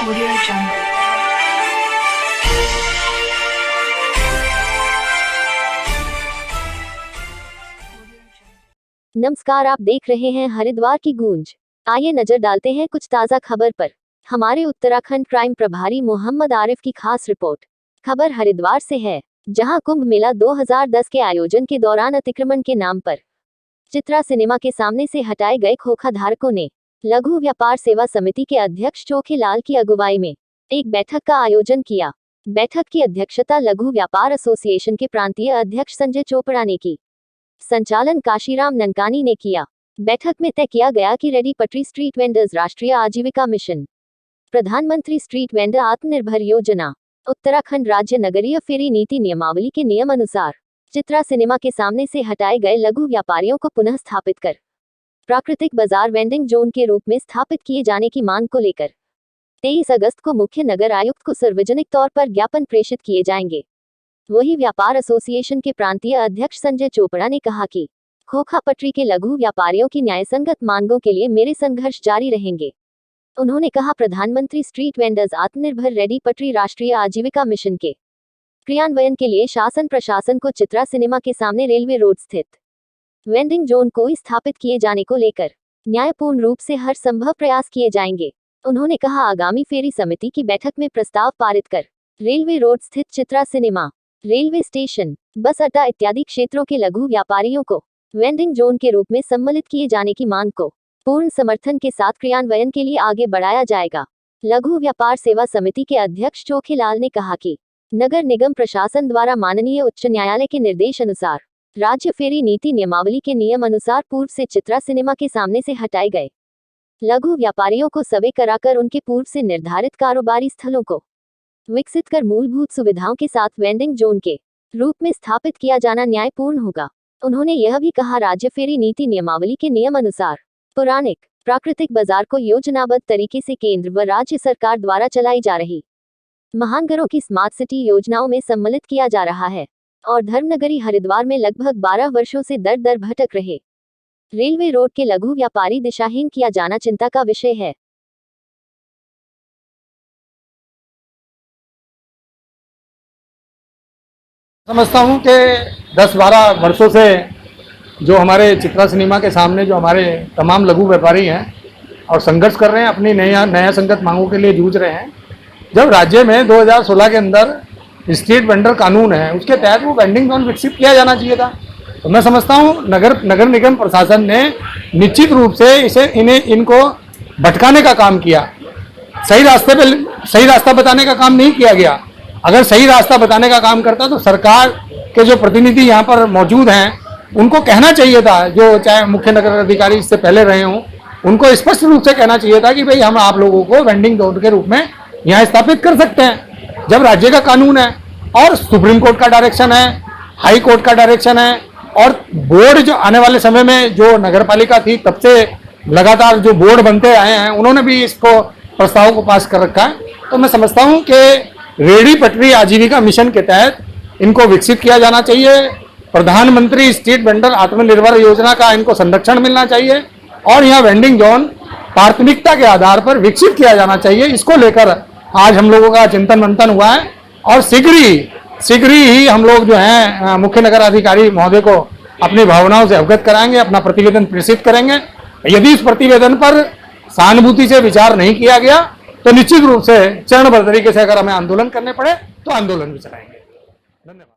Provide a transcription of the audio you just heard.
Audio Jungle। नमस्कार, आप देख रहे हैं हरिद्वार की गूंज। आइए नजर डालते हैं कुछ ताजा खबर पर। हमारे उत्तराखंड क्राइम प्रभारी मोहम्मद आरिफ की खास रिपोर्ट। खबर हरिद्वार से है, जहां कुंभ मेला 2010 के आयोजन के दौरान अतिक्रमण के नाम पर चित्रा सिनेमा के सामने से हटाए गए खोखा धारकों ने लघु व्यापार सेवा समिति के अध्यक्ष चोखेलाल की अगुवाई में एक बैठक का आयोजन किया। बैठक की अध्यक्षता लघु व्यापार एसोसिएशन के प्रांतीय अध्यक्ष संजय चोपड़ा ने की। संचालन काशीराम ननकानी ने किया। बैठक में तय किया गया कि रेडी पटरी स्ट्रीट वेंडर्स राष्ट्रीय आजीविका मिशन, प्रधानमंत्री स्ट्रीट वेंडर आत्मनिर्भर योजना, उत्तराखंड राज्य नगरीय फेरी नीति नियमावली के नियम अनुसार चित्रा सिनेमा के सामने से हटाए गए लघु व्यापारियों को पुनः स्थापित कर प्राकृतिक बाजार वेंडिंग जोन के रूप में स्थापित किए जाने की मांग को लेकर 23 अगस्त को मुख्य नगर आयुक्त को सार्वजनिक तौर पर ज्ञापन प्रेषित किए जाएंगे। वही व्यापार एसोसिएशन के प्रांतीय अध्यक्ष संजय चोपड़ा ने कहा कि खोखा पटरी के लघु व्यापारियों की न्यायसंगत मांगों के लिए मेरे संघर्ष जारी रहेंगे। उन्होंने कहा, प्रधानमंत्री स्ट्रीट वेंडर्स आत्मनिर्भर रेडी पटरी राष्ट्रीय आजीविका मिशन के क्रियान्वयन के लिए शासन प्रशासन को चित्रा सिनेमा के सामने रेलवे रोड स्थित वेंडिंग जोन को स्थापित किए जाने को लेकर न्यायपूर्ण रूप से हर संभव प्रयास किए जाएंगे। उन्होंने कहा, आगामी फेरी समिति की बैठक में प्रस्ताव पारित कर रेलवे रोड स्थित चित्रा सिनेमा, रेलवे स्टेशन, बस अड्डा इत्यादि क्षेत्रों के लघु व्यापारियों को वेंडिंग जोन के रूप में सम्मिलित किए जाने की मांग को पूर्ण समर्थन के साथ क्रियान्वयन के लिए आगे बढ़ाया जाएगा। लघु व्यापार सेवा समिति के अध्यक्ष चोखेलाल ने कहा कि नगर निगम प्रशासन द्वारा माननीय उच्च न्यायालय के निर्देश अनुसार राज्य फेरी नीति नियमावली के नियम अनुसार पूर्व से चित्रा सिनेमा के सामने से हटाए गए लघु व्यापारियों को सर्वे कराकर उनके पूर्व से निर्धारित कारोबारी स्थलों को विकसित कर मूलभूत सुविधाओं के साथ वेंडिंग जोन के रूप में स्थापित किया जाना न्यायपूर्ण होगा। उन्होंने यह भी कहा, राज्य फेरी नीति नियमावली के नियम अनुसार पौराणिक प्राकृतिक बाजार को योजनाबद्ध तरीके से केंद्र व राज्य सरकार द्वारा चलाई जा रही महानगरों की स्मार्ट सिटी योजनाओं में सम्मिलित किया जा रहा है और धर्मनगरी हरिद्वार में लगभग 12 वर्षों से दर दर भटक रहे रेलवे रोड के लघु व्यापारी दिशाहीन किया जाना चिंता का विषय है। समझता हूँ कि 10-12 वर्षों से जो हमारे चित्रा सिनेमा के सामने जो हमारे तमाम लघु व्यापारी हैं और संघर्ष कर रहे हैं, अपनी नया संगत मांगों के लिए जूझ रहे हैं। जब राज्य में 2016 के अंदर स्ट्रीट वेंडर कानून है, उसके तहत वो वेंडिंग जोन विकसित किया जाना चाहिए था। तो मैं समझता हूँ नगर निगम प्रशासन ने निश्चित रूप से इनको भटकाने का काम किया। सही रास्ता बताने का काम नहीं किया गया। अगर सही रास्ता बताने का काम करता तो सरकार के जो प्रतिनिधि यहाँ पर मौजूद हैं उनको कहना चाहिए था, जो चाहे मुख्य नगर अधिकारी इससे पहले रहे हों, उनको स्पष्ट रूप से कहना चाहिए था कि भाई हम आप लोगों को वेंडिंग जोन के रूप में यहाँ स्थापित कर सकते हैं। जब राज्य का कानून है और सुप्रीम कोर्ट का डायरेक्शन है, हाई कोर्ट का डायरेक्शन है और बोर्ड जो आने वाले समय में जो नगर पालिका थी तब से लगातार जो बोर्ड बनते आए हैं, उन्होंने भी इसको प्रस्ताव को पास कर रखा है। तो मैं समझता हूँ कि रेडी पटरी आजीविका मिशन के तहत इनको विकसित किया जाना चाहिए। प्रधानमंत्री स्ट्रीट वेंडर आत्मनिर्भर योजना का इनको संरक्षण मिलना चाहिए और यहाँ वेंडिंग जोन प्राथमिकता के आधार पर विकसित किया जाना चाहिए। इसको लेकर आज हम लोगों का चिंतन मंथन हुआ है और शीघ्र ही हम लोग जो हैं मुख्य नगर अधिकारी महोदय को अपनी भावनाओं से अवगत कराएंगे, अपना प्रतिवेदन प्रेषित करेंगे। यदि इस प्रतिवेदन पर सहानुभूति से विचार नहीं किया गया तो निश्चित रूप से चरणबद्ध तरीके से अगर हमें आंदोलन करने पड़े तो आंदोलन भी चलाएंगे। धन्यवाद।